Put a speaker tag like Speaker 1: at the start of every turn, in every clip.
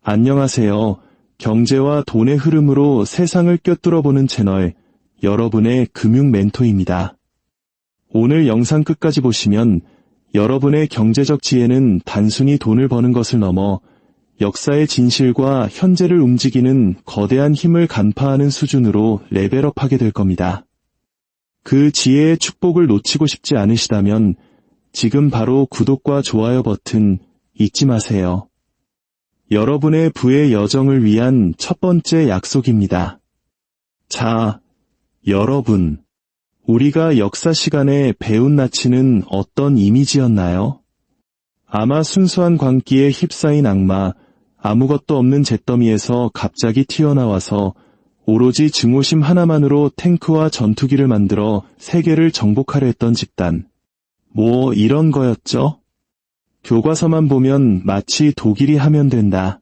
Speaker 1: 안녕하세요. 경제와 돈의 흐름으로 세상을 꿰뚫어보는 채널, 여러분의 금융 멘토입니다. 오늘 영상 끝까지 보시면 여러분의 경제적 지혜는 단순히 돈을 버는 것을 넘어 역사의 진실과 현재를 움직이는 거대한 힘을 간파하는 수준으로 레벨업하게 될 겁니다. 그 지혜의 축복을 놓치고 싶지 않으시다면 지금 바로 구독과 좋아요 버튼 잊지 마세요. 여러분의 부의 여정을 위한 첫 번째 약속입니다. 자, 여러분, 우리가 역사 시간에 배운 나치는 어떤 이미지였나요? 아마 순수한 광기에 휩싸인 악마, 아무것도 없는 잿더미에서 갑자기 튀어나와서 오로지 증오심 하나만으로 탱크와 전투기를 만들어 세계를 정복하려 했던 집단. 뭐 이런 거였죠? 교과서만 보면 마치 독일이 하면 된다.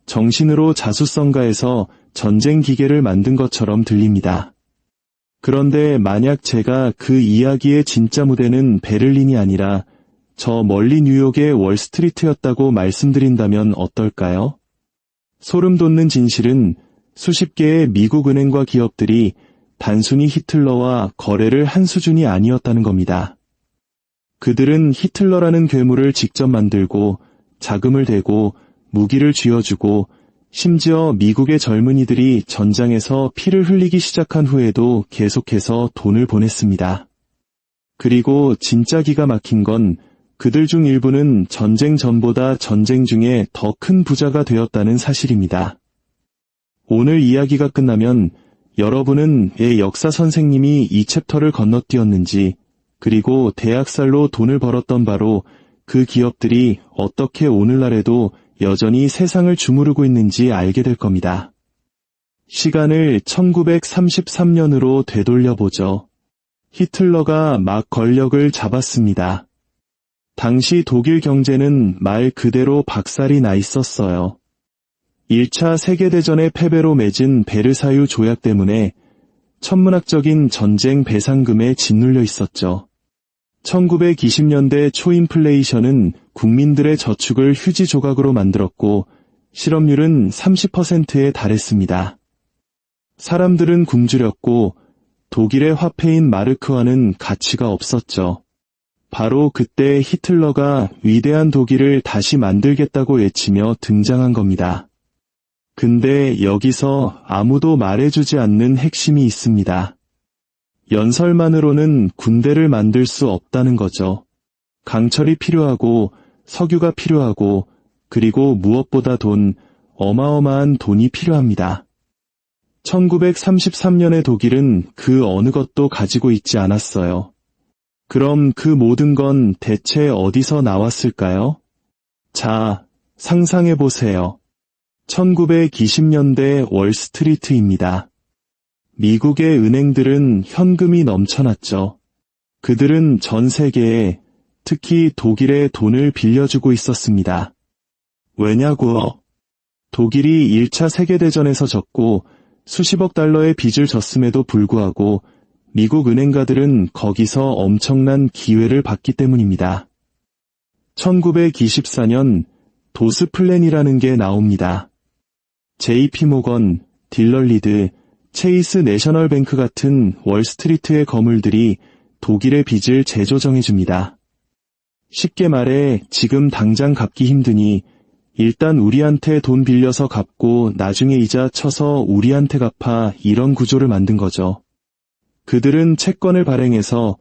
Speaker 1: 정신으로 자수성가해서 전쟁 기계를 만든 것처럼 들립니다. 그런데 만약 제가 그 이야기의 진짜 무대는 베를린이 아니라 저 멀리 뉴욕의 월스트리트였다고 말씀드린다면 어떨까요? 소름 돋는 진실은 수십 개의 미국 은행과 기업들이 단순히 히틀러와 거래를 한 수준이 아니었다는 겁니다. 그들은 히틀러라는 괴물을 직접 만들고 자금을 대고 무기를 쥐어주고 심지어 미국의 젊은이들이 전장에서 피를 흘리기 시작한 후에도 계속해서 돈을 보냈습니다. 그리고 진짜 기가 막힌 건 그들 중 일부는 전쟁 전보다 전쟁 중에 더 큰 부자가 되었다는 사실입니다. 오늘 이야기가 끝나면 여러분은 왜 역사 선생님이 이 챕터를 건너뛰었는지 그리고 대학살로 돈을 벌었던 바로 그 기업들이 어떻게 오늘날에도 여전히 세상을 주무르고 있는지 알게 될 겁니다. 시간을 1933년으로 되돌려보죠. 히틀러가 막 권력을 잡았습니다. 당시 독일 경제는 말 그대로 박살이 나 있었어요. 1차 세계대전의 패배로 맺은 베르사유 조약 때문에 천문학적인 전쟁 배상금에 짓눌려 있었죠. 1920년대 초인플레이션은 국민들의 저축을 휴지 조각으로 만들었고 실업률은 30%에 달했습니다. 사람들은 굶주렸고 독일의 화폐인 마르크화는 가치가 없었죠. 바로 그때 히틀러가 위대한 독일을 다시 만들겠다고 외치며 등장한 겁니다. 근데 여기서 아무도 말해주지 않는 핵심이 있습니다. 연설만으로는 군대를 만들 수 없다는 거죠. 강철이 필요하고 석유가 필요하고 그리고 무엇보다 어마어마한 돈이 필요합니다. 1933년의 독일은 그 어느 것도 가지고 있지 않았어요. 그럼 그 모든 건 대체 어디서 나왔을까요? 자, 상상해보세요. 1920년대 월스트리트입니다. 미국의 은행들은 현금이 넘쳐났죠. 그들은 전 세계에, 특히 독일에 돈을 빌려주고 있었습니다. 왜냐고요? 독일이 1차 세계대전에서 졌고 수십억 달러의 빚을 졌음에도 불구하고 미국 은행가들은 거기서 엄청난 기회를 받기 때문입니다. 1924년 도스 플랜이라는 게 나옵니다. JP 모건, 딜럴리드, 체이스 내셔널 뱅크 같은 월스트리트의 거물들이 독일의 빚을 재조정해줍니다. 쉽게 말해 지금 당장 갚기 힘드니 일단 우리한테 돈 빌려서 갚고 나중에 이자 쳐서 우리한테 갚아 이런 구조를 만든 거죠. 그들은 채권을 발행해서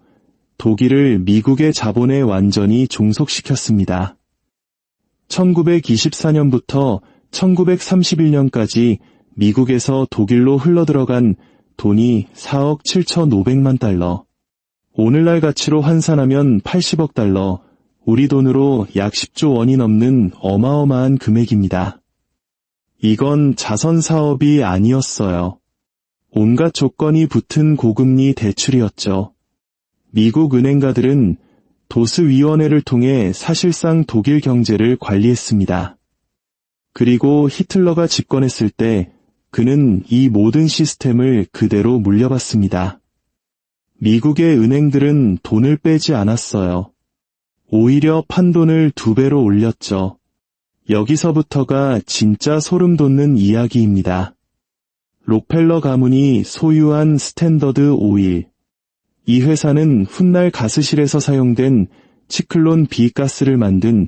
Speaker 1: 독일을 미국의 자본에 완전히 종속시켰습니다. 1924년부터 1931년까지 미국에서 독일로 흘러들어간 돈이 4억 7,500만 달러. 오늘날 가치로 환산하면 80억 달러, 우리 돈으로 약 10조 원이 넘는 어마어마한 금액입니다. 이건 자선 사업이 아니었어요. 온갖 조건이 붙은 고금리 대출이었죠. 미국 은행가들은 도스위원회를 통해 사실상 독일 경제를 관리했습니다. 그리고 히틀러가 집권했을 때 그는 이 모든 시스템을 그대로 물려받습니다. 미국의 은행들은 돈을 빼지 않았어요. 오히려 판돈을 2배로 올렸죠. 여기서부터가 진짜 소름 돋는 이야기입니다. 록펠러 가문이 소유한 스탠더드 오일. 이 회사는 훗날 가스실에서 사용된 치클론 B 가스를 만든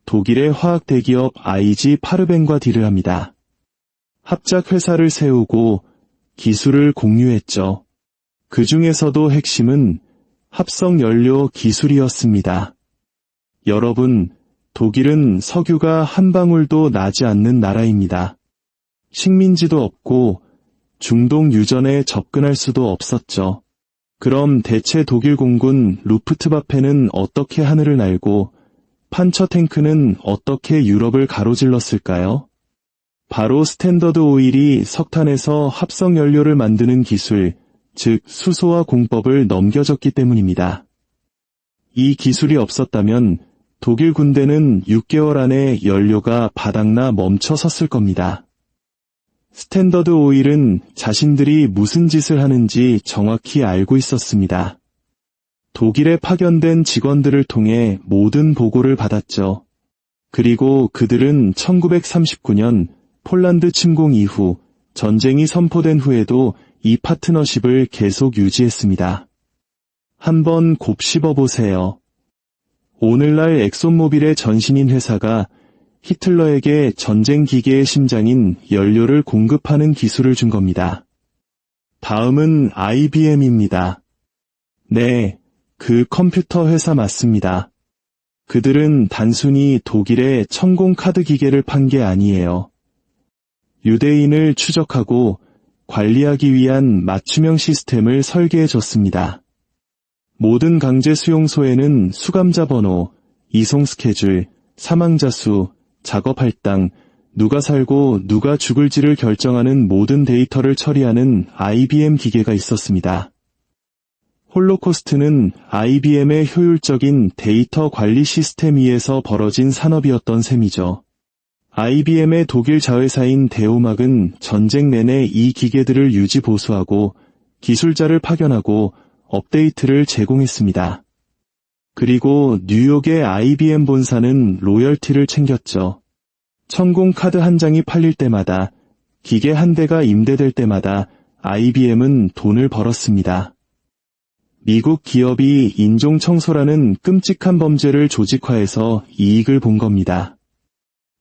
Speaker 1: 독일의 화학 대기업 IG 파르벤과 딜을 합니다. 합작 회사를 세우고 기술을 공유했죠. 그 중에서도 핵심은 합성 연료 기술이었습니다. 여러분, 독일은 석유가 한 방울도 나지 않는 나라입니다. 식민지도 없고 중동 유전에 접근할 수도 없었죠. 그럼 대체 독일 공군 루프트바페는 어떻게 하늘을 날고 판처 탱크는 어떻게 유럽을 가로질렀을까요? 바로 스탠더드 오일이 석탄에서 합성 연료를 만드는 기술, 즉 수소화 공법을 넘겨줬기 때문입니다. 이 기술이 없었다면 독일 군대는 6개월 안에 연료가 바닥나 멈춰 섰을 겁니다. 스탠더드 오일은 자신들이 무슨 짓을 하는지 정확히 알고 있었습니다. 독일에 파견된 직원들을 통해 모든 보고를 받았죠. 그리고 그들은 1939년 폴란드 침공 이후 전쟁이 선포된 후에도 이 파트너십을 계속 유지했습니다. 한번 곱씹어 보세요. 오늘날 엑손모빌의 전신인 회사가 히틀러에게 전쟁 기계의 심장인 연료를 공급하는 기술을 준 겁니다. 다음은 IBM입니다. 네, 그 컴퓨터 회사 맞습니다. 그들은 단순히 독일의 천공 카드 기계를 판 게 아니에요. 유대인을 추적하고 관리하기 위한 맞춤형 시스템을 설계해 줬습니다. 모든 강제 수용소에는 수감자 번호, 이송 스케줄, 사망자 수, 작업 할당, 누가 살고 누가 죽을지를 결정하는 모든 데이터를 처리하는 IBM 기계가 있었습니다. 홀로코스트는 IBM의 효율적인 데이터 관리 시스템 위에서 벌어진 산업이었던 셈이죠. IBM의 독일 자회사인 데오막은 전쟁 내내 이 기계들을 유지 보수하고 기술자를 파견하고 업데이트를 제공했습니다. 그리고 뉴욕의 IBM 본사는 로열티를 챙겼죠. 천공 카드 한 장이 팔릴 때마다, 기계 한 대가 임대될 때마다 IBM은 돈을 벌었습니다. 미국 기업이 인종 청소라는 끔찍한 범죄를 조직화해서 이익을 본 겁니다.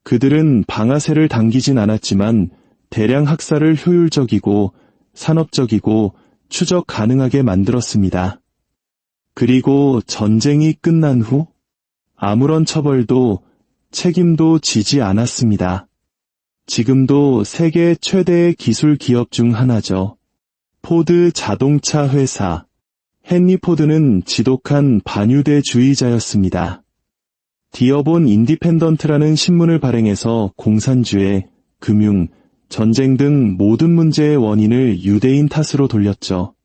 Speaker 1: 그들은 방아쇠를 당기진 않았지만 대량 학살을 효율적이고 산업적이고 추적 가능하게 만들었습니다. 그리고 전쟁이 끝난 후 아무런 처벌도 책임도 지지 않았습니다. 지금도 세계 최대의 기술 기업 중 하나죠. 포드 자동차 회사. 헨리 포드는 지독한 반유대주의자였습니다. 디어본 인디펜던트라는 신문을 발행해서 공산주의, 금융, 전쟁 등 모든 문제의 원인을 유대인 탓으로 돌렸죠.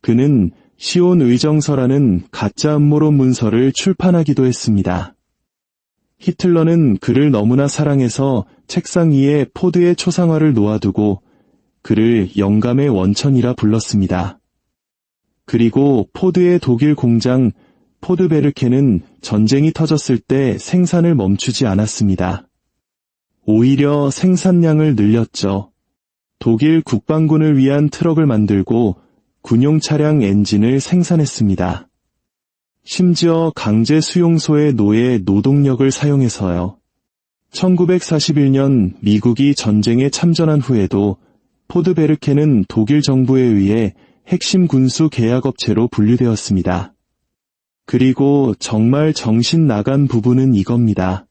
Speaker 1: 그는 시온 의정서라는 가짜 음모론 문서를 출판하기도 했습니다. 히틀러는 그를 너무나 사랑해서 책상 위에 포드의 초상화를 놓아두고 그를 영감의 원천이라 불렀습니다. 그리고 포드의 독일 공장 포드베르케는 전쟁이 터졌을 때 생산을 멈추지 않았습니다. 오히려 생산량을 늘렸죠. 독일 국방군을 위한 트럭을 만들고 군용 차량 엔진을 생산했습니다. 심지어 강제 수용소의 노예 노동력을 사용해서요. 1941년 미국이 전쟁에 참전한 후에도 포드베르케는 독일 정부에 의해 핵심 군수 계약업체로 분류되었습니다. 그리고 정말 정신 나간 부분은 이겁니다.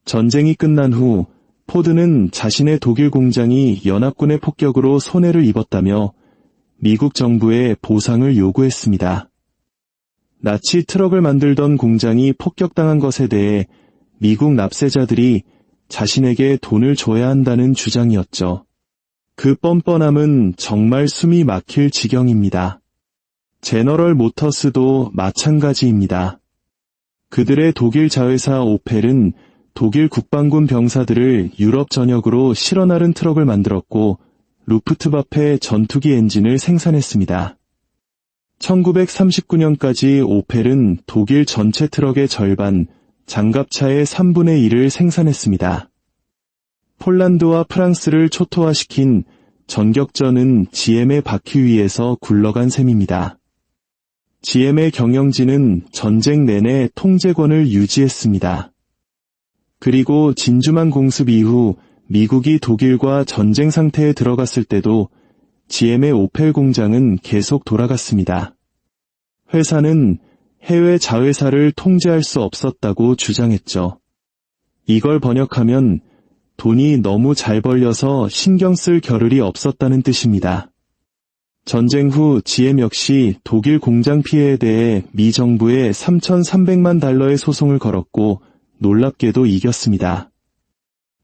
Speaker 1: 전쟁이 끝난 후 포드는 자신의 독일 공장이 연합군의 폭격으로 손해를 입었다며 미국 정부에 보상을 요구했습니다. 나치 트럭을 만들던 공장이 폭격당한 것에 대해 미국 납세자들이 자신에게 돈을 줘야 한다는 주장이었죠. 그 뻔뻔함은 정말 숨이 막힐 지경입니다. 제너럴 모터스도 마찬가지입니다. 그들의 독일 자회사 오펠은 독일 국방군 병사들을 유럽 전역으로 실어 나른 트럭을 만들었고 루프트바페 전투기 엔진을 생산했습니다. 1939년까지 오펠은 독일 전체 트럭의 절반, 장갑차의 3분의 1을 생산했습니다. 폴란드와 프랑스를 초토화시킨 전격전은 GM의 바퀴 위에서 굴러간 셈입니다. GM의 경영진은 전쟁 내내 통제권을 유지했습니다. 그리고 진주만 공습 이후 미국이 독일과 전쟁 상태에 들어갔을 때도 GM의 오펠 공장은 계속 돌아갔습니다. 회사는 해외 자회사를 통제할 수 없었다고 주장했죠. 이걸 번역하면 돈이 너무 잘 벌려서 신경 쓸 겨를이 없었다는 뜻입니다. 전쟁 후 GM 역시 독일 공장 피해에 대해 미 정부에 3,300만 달러의 소송을 걸었고 놀랍게도 이겼습니다.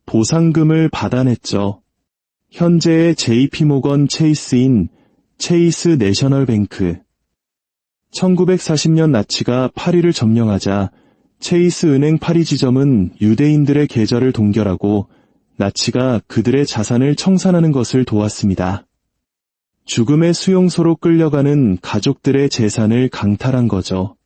Speaker 1: 보상금을 받아냈죠. 현재의 JP모건 체이스인 체이스 내셔널 뱅크. 1940년 나치가 파리를 점령하자 체이스 은행 파리 지점은 유대인들의 계좌를 동결하고 나치가 그들의 자산을 청산하는 것을 도왔습니다. 죽음의 수용소로 끌려가는 가족들의 재산을 강탈한 거죠.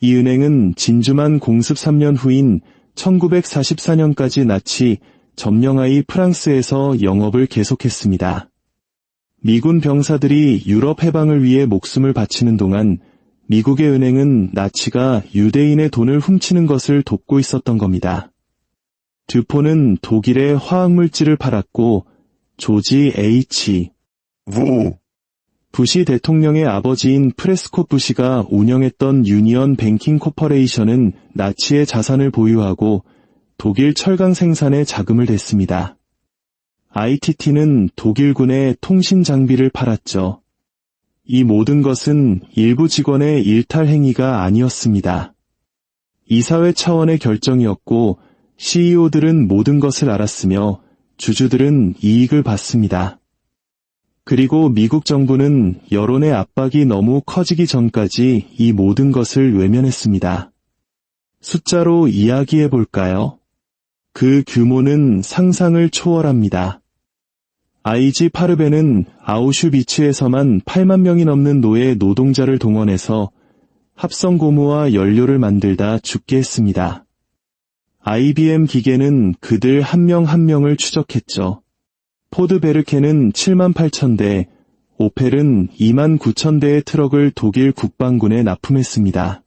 Speaker 1: 이 은행은 진주만 공습 3년 후인 1944년까지 나치 점령하의 프랑스에서 영업을 계속했습니다. 미군 병사들이 유럽 해방을 위해 목숨을 바치는 동안 미국의 은행은 나치가 유대인의 돈을 훔치는 것을 돕고 있었던 겁니다. 듀포는 독일의 화학물질을 팔았고 조지 H. 부시 대통령의 아버지인 프레스콧 부시가 운영했던 유니언 뱅킹 코퍼레이션은 나치의 자산을 보유하고 독일 철강 생산에 자금을 댔습니다. ITT는 독일군의 통신 장비를 팔았죠. 이 모든 것은 일부 직원의 일탈 행위가 아니었습니다. 이사회 차원의 결정이었고 CEO들은 모든 것을 알았으며 주주들은 이익을 봤습니다. 그리고 미국 정부는 여론의 압박이 너무 커지기 전까지 이 모든 것을 외면했습니다. 숫자로 이야기해 볼까요? 그 규모는 상상을 초월합니다. IG 파르벤은 아우슈비츠에서만 8만 명이 넘는 노예 노동자를 동원해서 합성 고무와 연료를 만들다 죽게 했습니다. IBM 기계는 그들 한 명 한 명을 추적했죠. 포드 베르케는 7만 8천 대, 오펠은 2만 9천 대의 트럭을 독일 국방군에 납품했습니다.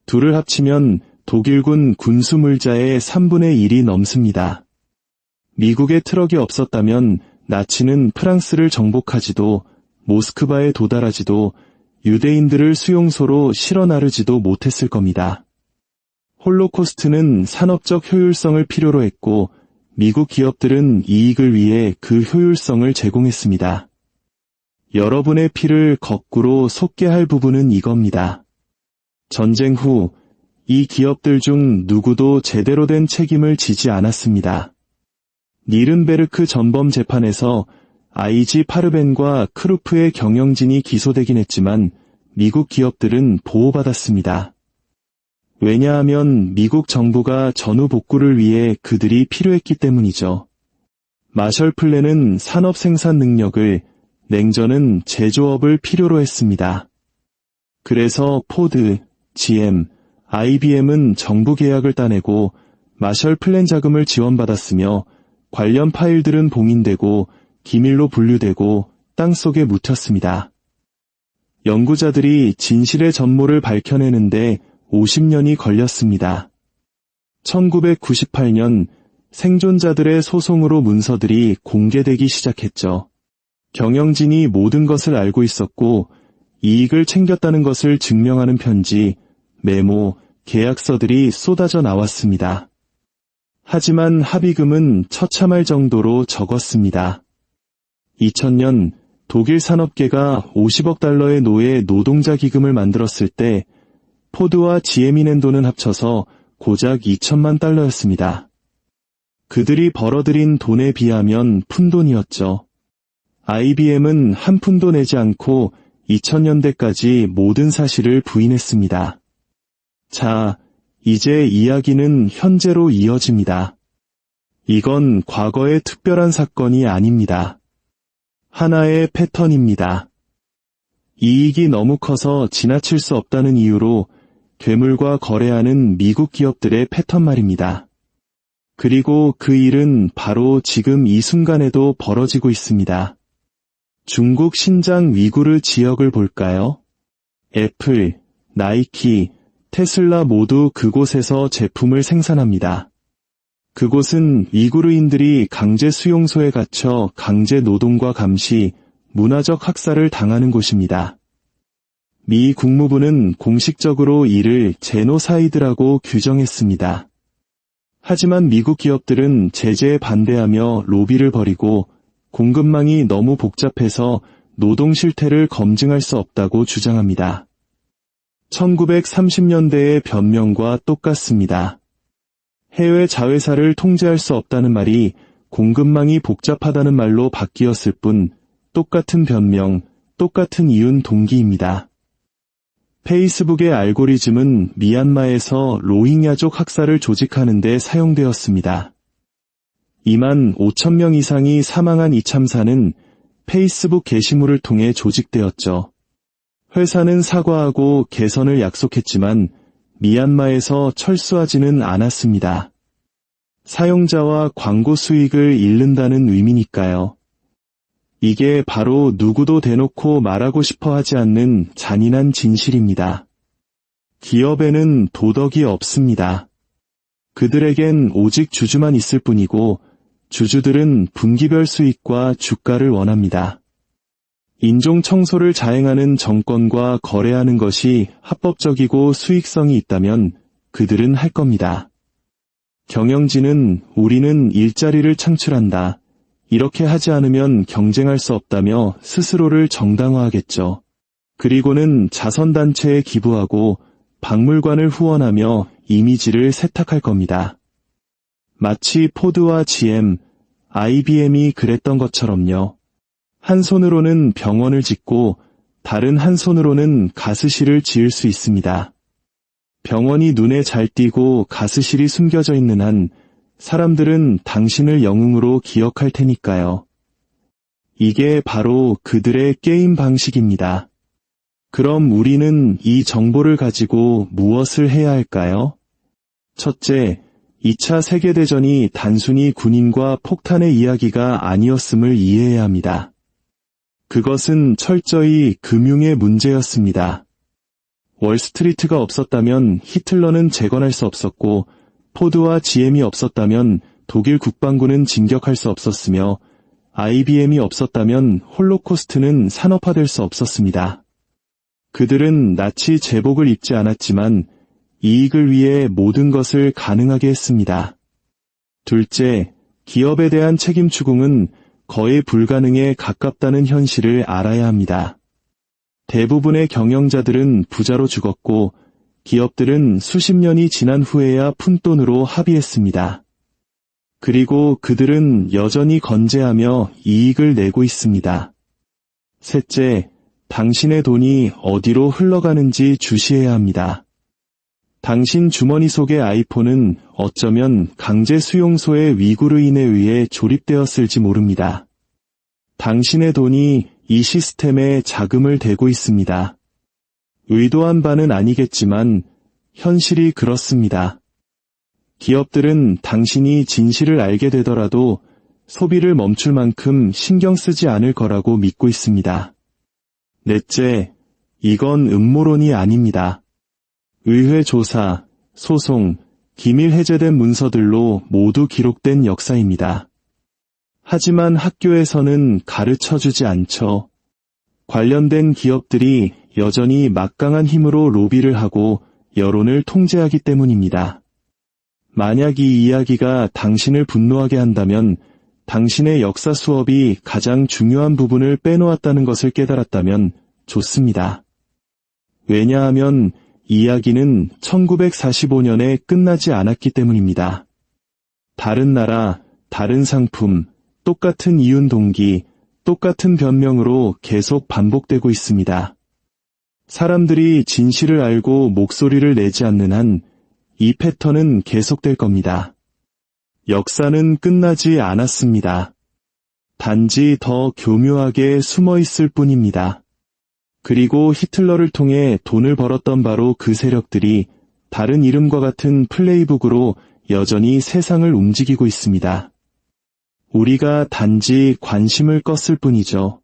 Speaker 1: 둘을 합치면 독일군 군수물자의 3분의 1이 넘습니다. 미국의 트럭이 없었다면 나치는 프랑스를 정복하지도 모스크바에 도달하지도 유대인들을 수용소로 실어 나르지도 못했을 겁니다. 홀로코스트는 산업적 효율성을 필요로 했고 미국 기업들은 이익을 위해 그 효율성을 제공했습니다. 여러분의 피를 거꾸로 솟게 할 부분은 이겁니다. 전쟁 후 이 기업들 중 누구도 제대로 된 책임을 지지 않았습니다. 니른베르크 전범 재판에서 IG 파르벤과 크루프의 경영진이 기소되긴 했지만 미국 기업들은 보호받았습니다. 왜냐하면 미국 정부가 전후 복구를 위해 그들이 필요했기 때문이죠. 마셜 플랜은 산업 생산 능력을, 냉전은 제조업을 필요로 했습니다. 그래서 포드, GM, IBM은 정부 계약을 따내고 마셜 플랜 자금을 지원받았으며 관련 파일들은 봉인되고 기밀로 분류되고 땅속에 묻혔습니다. 연구자들이 진실의 전모를 밝혀내는데 50년이 걸렸습니다. 1998년 생존자들의 소송으로 문서들이 공개되기 시작했죠. 경영진이 모든 것을 알고 있었고 이익을 챙겼다는 것을 증명하는 편지, 메모, 계약서들이 쏟아져 나왔습니다. 하지만 합의금은 처참할 정도로 적었습니다. 2000년 독일 산업계가 50억 달러의 노예 노동자 기금을 만들었을 때 포드와 GM이 낸 돈은 합쳐서 고작 2천만 달러였습니다. 그들이 벌어들인 돈에 비하면 푼돈이었죠. IBM은 한 푼도 내지 않고 2000년대까지 모든 사실을 부인했습니다. 자, 이제 이야기는 현재로 이어집니다. 이건 과거의 특별한 사건이 아닙니다. 하나의 패턴입니다. 이익이 너무 커서 지나칠 수 없다는 이유로 괴물과 거래하는 미국 기업들의 패턴 말입니다. 그리고 그 일은 바로 지금 이 순간에도 벌어지고 있습니다. 중국 신장 위구르 지역을 볼까요? 애플, 나이키, 테슬라 모두 그곳에서 제품을 생산합니다. 그곳은 위구르인들이 강제 수용소에 갇혀 강제 노동과 감시, 문화적 학살을 당하는 곳입니다. 미 국무부는 공식적으로 이를 제노사이드라고 규정했습니다. 하지만 미국 기업들은 제재에 반대하며 로비를 벌이고 공급망이 너무 복잡해서 노동 실태를 검증할 수 없다고 주장합니다. 1930년대의 변명과 똑같습니다. 해외 자회사를 통제할 수 없다는 말이 공급망이 복잡하다는 말로 바뀌었을 뿐 똑같은 변명, 똑같은 이윤 동기입니다. 페이스북의 알고리즘은 미얀마에서 로힝야족 학살을 조직하는 데 사용되었습니다. 2만 5천 명 이상이 사망한 이 참사는 페이스북 게시물을 통해 조직되었죠. 회사는 사과하고 개선을 약속했지만 미얀마에서 철수하지는 않았습니다. 사용자와 광고 수익을 잃는다는 의미니까요. 이게 바로 누구도 대놓고 말하고 싶어 하지 않는 잔인한 진실입니다. 기업에는 도덕이 없습니다. 그들에겐 오직 주주만 있을 뿐이고 주주들은 분기별 수익과 주가를 원합니다. 인종 청소를 자행하는 정권과 거래하는 것이 합법적이고 수익성이 있다면 그들은 할 겁니다. 경영진은 우리는 일자리를 창출한다. 이렇게 하지 않으면 경쟁할 수 없다며 스스로를 정당화하겠죠. 그리고는 자선단체에 기부하고 박물관을 후원하며 이미지를 세탁할 겁니다. 마치 포드와 GM, IBM이 그랬던 것처럼요. 한 손으로는 병원을 짓고 다른 한 손으로는 가스실을 지을 수 있습니다. 병원이 눈에 잘 띄고 가스실이 숨겨져 있는 한 사람들은 당신을 영웅으로 기억할 테니까요. 이게 바로 그들의 게임 방식입니다. 그럼 우리는 이 정보를 가지고 무엇을 해야 할까요? 첫째, 2차 세계대전이 단순히 군인과 폭탄의 이야기가 아니었음을 이해해야 합니다. 그것은 철저히 금융의 문제였습니다. 월스트리트가 없었다면 히틀러는 재건할 수 없었고 포드와 GM이 없었다면 독일 국방군은 진격할 수 없었으며 IBM이 없었다면 홀로코스트는 산업화될 수 없었습니다. 그들은 나치 제복을 입지 않았지만 이익을 위해 모든 것을 가능하게 했습니다. 둘째, 기업에 대한 책임 추궁은 거의 불가능에 가깝다는 현실을 알아야 합니다. 대부분의 경영자들은 부자로 죽었고 기업들은 수십 년이 지난 후에야 푼돈으로 합의했습니다. 그리고 그들은 여전히 건재하며 이익을 내고 있습니다. 셋째, 당신의 돈이 어디로 흘러가는지 주시해야 합니다. 당신 주머니 속의 아이폰은 어쩌면 강제 수용소의 위구르인에 의해 조립되었을지 모릅니다. 당신의 돈이 이 시스템에 자금을 대고 있습니다. 의도한 바는 아니겠지만 현실이 그렇습니다. 기업들은 당신이 진실을 알게 되더라도 소비를 멈출 만큼 신경 쓰지 않을 거라고 믿고 있습니다. 넷째, 이건 음모론이 아닙니다. 의회 조사, 소송, 기밀 해제된 문서들로 모두 기록된 역사입니다. 하지만 학교에서는 가르쳐주지 않죠. 관련된 기업들이 여전히 막강한 힘으로 로비를 하고 여론을 통제하기 때문입니다. 만약 이 이야기가 당신을 분노하게 한다면 당신의 역사 수업이 가장 중요한 부분을 빼놓았다는 것을 깨달았다면 좋습니다. 왜냐하면 이야기는 1945년에 끝나지 않았기 때문입니다. 다른 나라, 다른 상품, 똑같은 이윤 동기, 똑같은 변명으로 계속 반복되고 있습니다. 사람들이 진실을 알고 목소리를 내지 않는 한 이 패턴은 계속될 겁니다. 역사는 끝나지 않았습니다. 단지 더 교묘하게 숨어 있을 뿐입니다. 그리고 히틀러를 통해 돈을 벌었던 바로 그 세력들이 다른 이름과 같은 플레이북으로 여전히 세상을 움직이고 있습니다. 우리가 단지 관심을 껐을 뿐이죠.